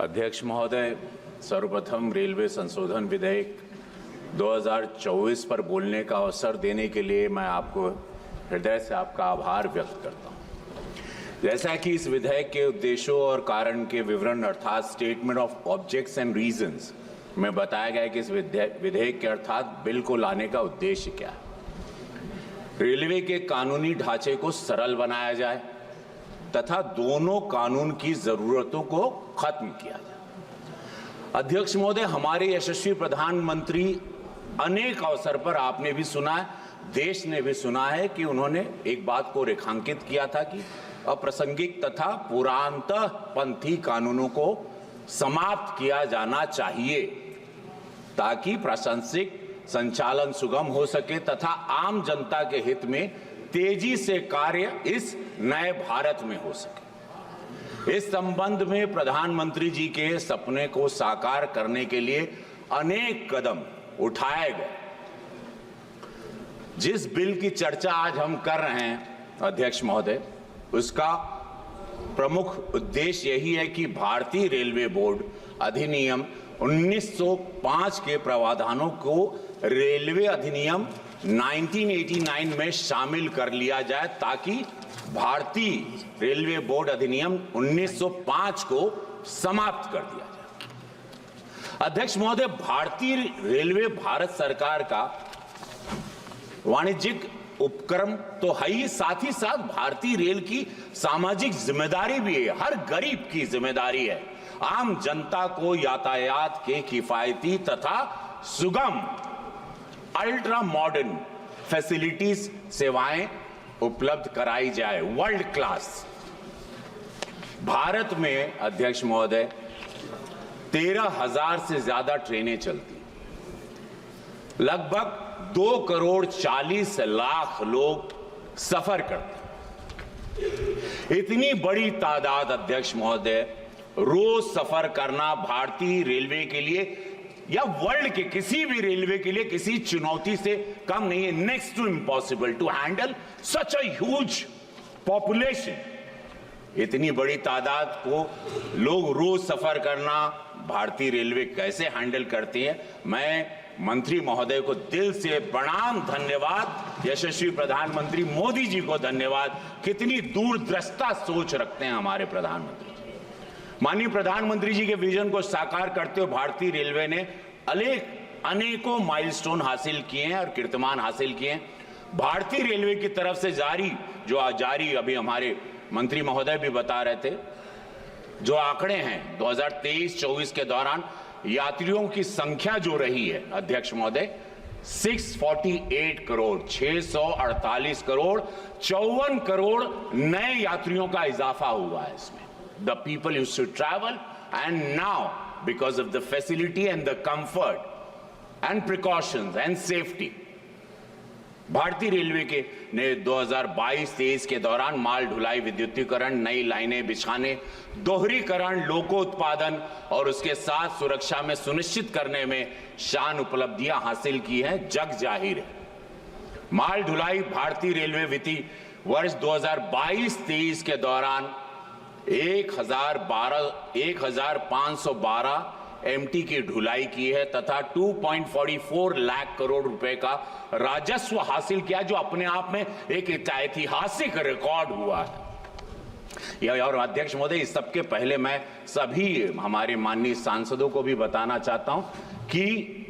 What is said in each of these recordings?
अध्यक्ष महोदय, सर्वप्रथम रेलवे संशोधन विधेयक 2024 पर बोलने का अवसर देने के लिए मैं आपको हृदय से आपका आभार व्यक्त करता हूं। जैसा कि इस विधेयक के उद्देश्यों और कारण के विवरण अर्थात statement of objects and reasons में बताया गया है कि इस विधेयक के अर्थात बिल को लाने का उद्देश्य क्या है। रेलवे के कानूनी ढांचे को सरल बनाया जाए तथा दोनों कानून की जरूरतों को खत्म किया जाए। अध्यक्ष महोदय, हमारे यशस्वी प्रधानमंत्री अनेक अवसर पर आपने भी सुना है, देश ने भी सुना है कि उन्होंने एक बात को रेखांकित किया था कि अप्रासंगिक तथा पुरातनपंथी कानूनों को समाप्त किया जाना चाहिए ताकि प्रशासनिक संचालन सुगम हो सके तथा आम जनता के हित में तेजी से कार्य इस नए भारत में हो सके। इस संबंध में प्रधानमंत्री जी के सपने को साकार करने के लिए अनेक कदम उठाए गए। जिस बिल की चर्चा आज हम कर रहे हैं अध्यक्ष महोदय, उसका प्रमुख उद्देश्य यही है कि भारतीय रेलवे बोर्ड अधिनियम 1905 के प्रावधानों को रेलवे अधिनियम 1989 में शामिल कर लिया जाए ताकि भारतीय रेलवे बोर्ड अधिनियम 1905 को समाप्त कर दिया जाए। अध्यक्ष महोदय, भारतीय रेलवे भारत सरकार का वाणिज्यिक उपक्रम तो है ही, साथ ही साथ भारतीय रेल की सामाजिक जिम्मेदारी भी है। हर गरीब की जिम्मेदारी है आम जनता को यातायात के किफायती तथा सुगम अल्ट्रा मॉडर्न फैसिलिटीज सेवाएं उपलब्ध कराई जाए, वर्ल्ड क्लास। भारत में अध्यक्ष महोदय 13,000 से ज्यादा ट्रेनें चलती, लगभग 2,40,00,000 लोग सफर करते। इतनी बड़ी तादाद अध्यक्ष महोदय रोज सफर करना भारतीय रेलवे के लिए या वर्ल्ड के किसी भी रेलवे के लिए किसी चुनौती से कम नहीं है। Next to impossible to handle such a huge population. इतनी बड़ी तादाद को लोग रोज सफर करना भारतीय रेलवे कैसे हैंडल करती है। मैं मंत्री महोदय को दिल से प्रणाम, धन्यवाद। यशस्वी प्रधानमंत्री मोदी जी को धन्यवाद। कितनी दूरदृष्टा सोच रखते हैं हमारे प्रधानमंत्री। माननीय प्रधानमंत्री जी के विजन को साकार करते हुए भारतीय रेलवे ने अनेकों माइलस्टोन हासिल किए हैं और कीर्तिमान हासिल किए हैं। भारतीय रेलवे की तरफ से जारी अभी हमारे मंत्री महोदय भी बता रहे थे, जो आंकड़े हैं 2023-24 के दौरान यात्रियों की संख्या जो रही है अध्यक्ष महोदय 648 करोड़, 648 करोड़, 54 करोड़ नए यात्रियों का इजाफा हुआ है इसमें। The people used to travel, and now because of the facility and the comfort and precautions and safety, भारतीय रेलवे के ने 2022-23 के दौरान माल ढुलाई, विद्युतीकरण, नई लाइनें बिछाने, दोहरीकरण, लोकोत्पादन और उसके साथ सुरक्षा में सुनिश्चित करने में शान उपलब्धियां हासिल की हैं, जग जाहिर है। माल ढुलाई भारतीय रेलवे वित्तीय वर्ष 2022-23 के दौरान 1,512 एमटी की ढुलाई की है तथा 2.44 लाख करोड़ रुपए का राजस्व हासिल किया, जो अपने आप में एक ऐतिहासिक रिकॉर्ड हुआ है। और अध्यक्ष महोदय, इस सबके पहले मैं सभी हमारे माननीय सांसदों को भी बताना चाहता हूं कि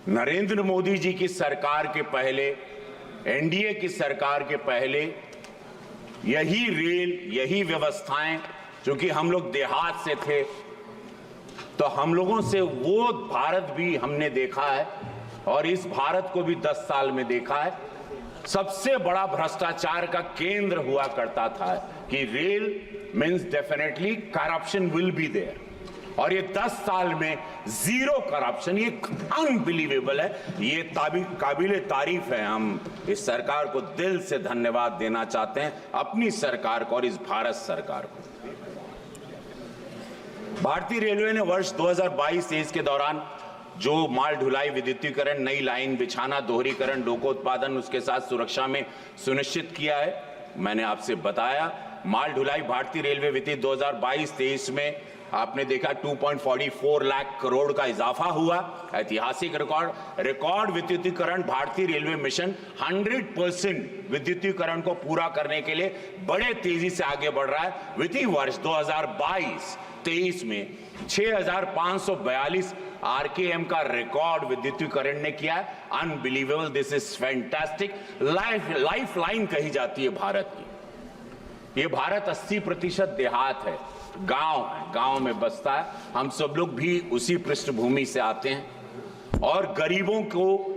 नरेंद्र मोदी जी की सरकार के पहले, एनडीए की सरकार के पहले यही रेल, यही व्यवस्थाएं, क्योंकि हम लोग देहात से थे तो हम लोगों से वो भारत भी हमने देखा है और इस भारत को भी 10 साल में देखा है। सबसे बड़ा भ्रष्टाचार का केंद्र हुआ करता था कि rail means definitely corruption will be there, और ये 10 साल में जीरो करप्शन, ये अनबिलीवेबल है। ये काबिले तारीफ है। हम इस सरकार को दिल से धन्यवाद देना चाहते हैं, अपनी सरकार को और इस भारत सरकार को। भारतीय रेलवे ने वर्ष 2022-23 के दौरान जो माल ढुलाई, विद्युतीकरण, नई लाइन बिछाना, दोहरीकरण, लोकोत्पादन, उसके साथ सुरक्षा में सुनिश्चित किया है, मैंने आपसे बताया। माल ढुलाई भारतीय रेलवे वित्तीय 2022-23 में आपने देखा 2.44 लाख करोड़ का इजाफा हुआ, ऐतिहासिक रिकॉर्ड विद्युतीकरण। भारतीय रेलवे मिशन 100% विद्युतीकरण को पूरा करने के लिए बड़े तेजी से आगे बढ़ रहा है। वित्तीय वर्ष 2022-23 में 6,542 आरकेएम का रिकॉर्ड विद्युतीकरण ने किया है। Unbelievable, this is fantastic. Life line कही जाती है भारत की। ये भारत 80% देहात है, गांव है, गांव में बसता है। हम सब लोग भी उसी पृष्ठभूमि से आते हैं और गरीबों को,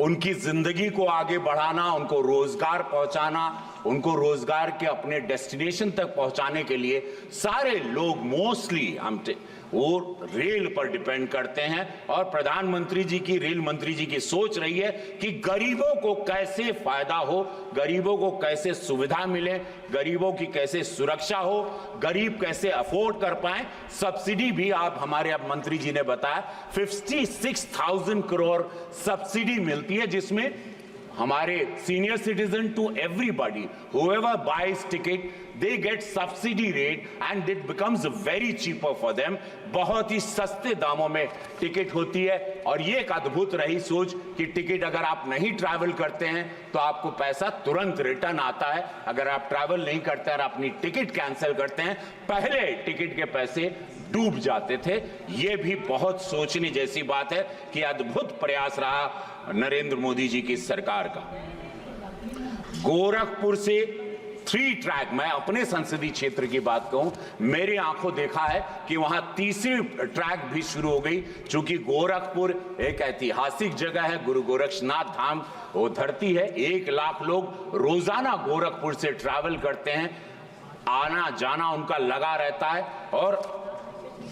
उनकी जिंदगी को आगे बढ़ाना, उनको रोजगार पहुंचाना, उनको रोजगार के अपने डेस्टिनेशन तक पहुंचाने के लिए सारे लोग मोस्टली वो रेल पर डिपेंड करते हैं। और प्रधानमंत्री जी की, रेल मंत्री जी की सोच रही है कि गरीबों को कैसे फायदा हो, गरीबों को कैसे सुविधा मिले, गरीबों की कैसे सुरक्षा हो, गरीब कैसे अफोर्ड कर पाए। सब्सिडी भी आप, हमारे अब मंत्री जी ने बताया 56,000 करोड़ सब्सिडी मिलती है, जिसमें हमारे senior citizen to everybody, whoever buys ticket, they get subsidy rate and it becomes very cheaper for them। बहुत ही सस्ते दामों में टिकट होती है। और ये एक अद्भुत रही सोच कि टिकट अगर आप नहीं ट्रैवल करते हैं तो आपको पैसा तुरंत रिटर्न आता है। अगर आप ट्रैवल नहीं करते और अपनी टिकट कैंसिल करते हैं, पहले टिकट के पैसे डूब जाते थे। ये भी बहुत सोचने जैसी बात है कि अद्भुत प्रयास रहा नरेंद्र मोदी जी की सरकार का। गोरखपुर से 3 ट्रैक, मैं अपने संसदीय क्षेत्र की बात कहूं, मेरी आंखों देखा है कि वहां तीसरी ट्रैक भी शुरू हो गई। चूंकि गोरखपुर एक ऐतिहासिक जगह है, गुरु गोरक्षनाथ धाम वो धरती है। 1 लाख लोग रोजाना गोरखपुर से ट्रैवल करते हैं, आना जाना उनका लगा रहता है। और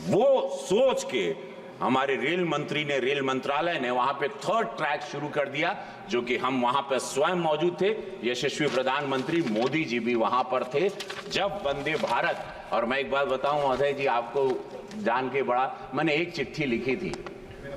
वो सोच के हमारे रेल मंत्री ने, रेल मंत्रालय ने वहां पे 3rd ट्रैक शुरू कर दिया, जो कि हम वहां पे स्वयं मौजूद थे। यशस्वी प्रधानमंत्री मोदी जी भी वहां पर थे जब वंदे भारत। और मैं एक बात बताऊं महोदय जी, आपको जान के बड़ा, मैंने एक चिट्ठी लिखी थी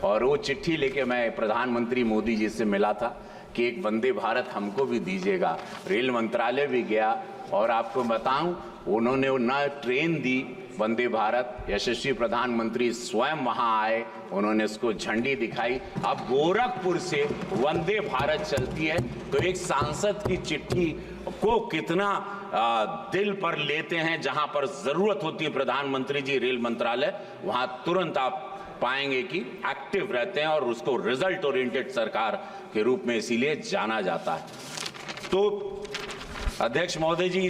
और वो चिट्ठी लेके मैं प्रधानमंत्री मोदी जी से मिला था कि एक वंदे भारत हमको भी दीजिएगा। रेल मंत्रालय भी गया और आपको बताऊं, उन्होंने न ट्रेन दी वंदे भारत, यशस्वी प्रधानमंत्री स्वयं वहां आए, उन्होंने उसको झंडी दिखाई। अब गोरखपुर से वंदे भारत चलती है तो एक सांसद की चिट्ठी को कितना दिल पर लेते हैं। जहां पर जरूरत होती है प्रधानमंत्री जी, रेल मंत्रालय, वहां तुरंत आप पाएंगे कि एक्टिव रहते हैं और उसको रिजल्ट ओरिएंटेड सरकार के रूप में इसीलिए जाना जाता है। तो अध्यक्ष महोदय जी,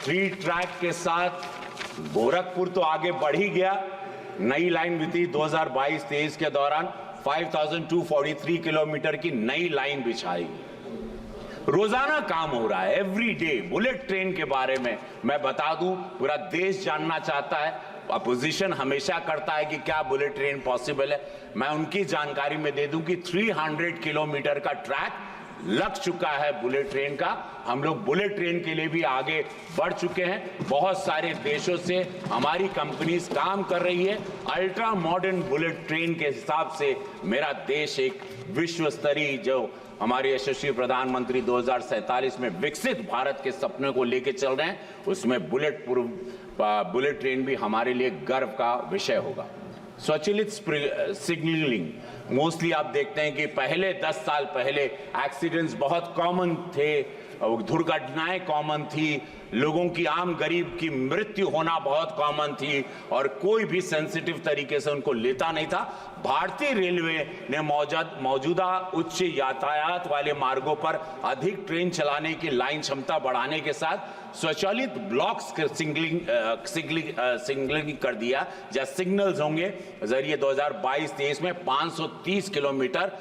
3 ट्रैक के साथ गोरखपुर तो आगे बढ़ ही गया। नई लाइन बिछी 2022-23 के दौरान 5243 किलोमीटर की नई लाइन बिछाई। रोजाना काम हो रहा है, एवरी डे। बुलेट ट्रेन के बारे में मैं बता दूं, पूरा देश जानना चाहता है, अपोजिशन हमेशा करता है कि क्या बुलेट ट्रेन पॉसिबल है। मैं उनकी जानकारी में दे दूं कि 300 किलोमीटर का ट्रैक लग चुका है बुलेट ट्रेन का। हम लोग बुलेट ट्रेन के लिए भी आगे बढ़ चुके हैं। बहुत सारे देशों से हमारी कंपनीज काम कर रही है। अल्ट्रा मॉडर्न बुलेट ट्रेन के हिसाब से मेरा देश एक विश्व स्तरीय, जो हमारे यशस्वी प्रधानमंत्री 2047 में विकसित भारत के सपने को लेके चल रहे हैं, उसमें बुलेट ट्रेन भी हमारे लिए गर्व का विषय होगा। स्वचालित सिग्नलिंग, मोस्टली आप देखते हैं कि पहले 10 साल पहले एक्सीडेंट्स बहुत कॉमन थे, दुर्घटनाएं कॉमन थी, लोगों की, आम गरीब की मृत्यु होना बहुत कॉमन थी और कोई भी सेंसिटिव तरीके से उनको लेता नहीं था। भारतीय रेलवे ने मौजूदा उच्च यातायात वाले मार्गों पर अधिक ट्रेन चलाने की लाइन क्षमता बढ़ाने के साथ स्वचालित ब्लॉक्स सिग्नलिंग कर दिया, या सिग्नल्स होंगे जरिए 2022-23 में 530 किलोमीटर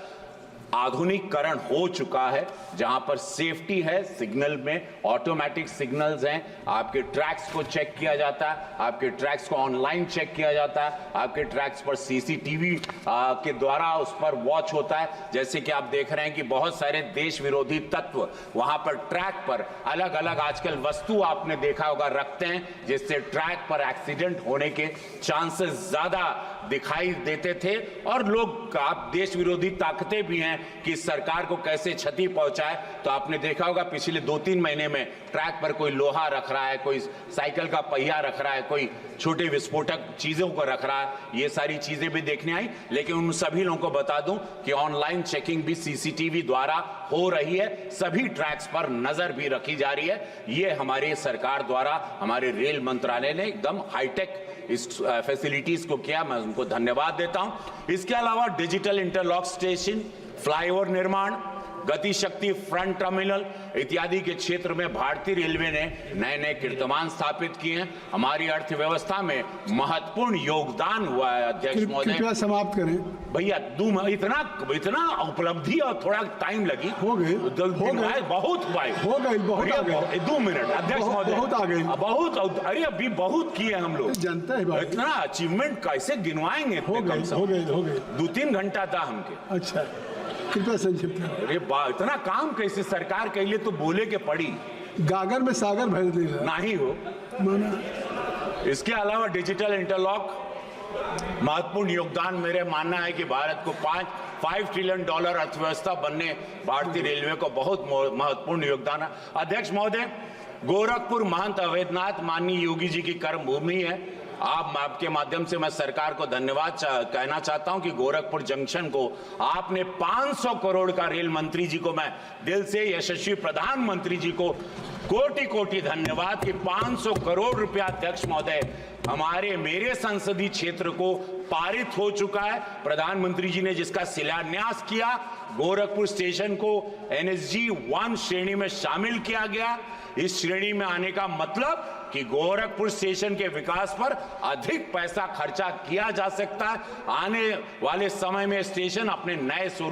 आधुनिकीकरण हो चुका है, जहां पर सेफ्टी है, सिग्नल में ऑटोमेटिक सिग्नल्स हैं, आपके ट्रैक्स को चेक किया जाता है, आपके ट्रैक्स को ऑनलाइन चेक किया जाता है, आपके ट्रैक्स पर सीसीटीवी के द्वारा उस पर वॉच होता है। जैसे कि आप देख रहे हैं कि बहुत सारे देश विरोधी तत्व वहां पर ट्रैक पर अलग अलग आजकल वस्तु आपने देखा होगा रखते हैं, जिससे ट्रैक पर एक्सीडेंट होने के चांसेस ज्यादा दिखाई देते थे। और लोग, आप, देश विरोधी ताकतें भी हैं कि सरकार को कैसे क्षति पहुंचाए, तो आपने देखा होगा पिछले 2-3 महीने में ट्रैक पर कोई लोहा रख रहा है, कोई साइकिल का पहिया रख रहा है, कोई छोटे विस्फोटक चीजों को रख रहा है। ये सारी चीजें भी देखने आई। लेकिन उन सभी लोगों को बता दूं कि ऑनलाइन चेकिंग भी सीसीटीवी द्वारा हो रही है, सभी ट्रैक्स पर नजर भी रखी जा रही है। ये हमारी सरकार द्वारा, हमारे रेल मंत्रालय ने एकदम हाईटेक इस फैसिलिटीज को किया, मैं उनको धन्यवाद देता हूं। इसके अलावा डिजिटल इंटरलॉक स्टेशन, फ्लाईओवर निर्माण, गति शक्ति फ्रंट टर्मिनल इत्यादि के क्षेत्र में भारतीय रेलवे ने नए नए कीर्तिमान स्थापित किए हैं। हमारी अर्थव्यवस्था में महत्वपूर्ण योगदान हुआ है। अध्यक्ष महोदय, कृपया समाप्त करें भैया। इतना उपलब्धि और थोड़ा टाइम लगी, हो गई बहुत हुआ है। हो गई, बहुत आ गई। 2 मिनट अध्यक्ष महोदय, बहुत आ गई, बहुत। अरे अभी बहुत किए हम लोग, जनता है। इतना अचीवमेंट कैसे गिनवाएंगे? हो गई 2-3 घंटा था हमके। अच्छा, कृपया संक्षिप्त करें। अरे इतना काम कैसे सरकार के लिए तो बोले के पड़ी, गागर में सागर भर देगा नहीं हो माना। इसके अलावा डिजिटल इंटरलॉक महत्वपूर्ण योगदान, मेरे मानना है कि भारत को $5 ट्रिलियन अर्थव्यवस्था बनने भारतीय रेलवे को बहुत महत्वपूर्ण योगदान है। अध्यक्ष महोदय, गोरखपुर महंत अवैधनाथ माननीय योगी जी की कर्म भूमि है। आपके माध्यम से मैं सरकार को धन्यवाद कहना चाहता हूं कि गोरखपुर जंक्शन को आपने 500 करोड़ का, रेल मंत्री जी को मैं दिल से, यशस्वी प्रधानमंत्री जी को कोटि कोटि धन्यवाद कि 500 करोड़ रुपया अध्यक्ष महोदय मेरे संसदीय क्षेत्र को पारित हो चुका है। प्रधानमंत्री जी ने जिसका शिलान्यास किया, गोरखपुर स्टेशन को NSG 1 श्रेणी में शामिल किया गया। इस श्रेणी में आने का मतलब कि गोरखपुर स्टेशन के विकास पर अधिक पैसा खर्चा किया जा सकता है। आने वाले समय में स्टेशन अपने नए स्वरूप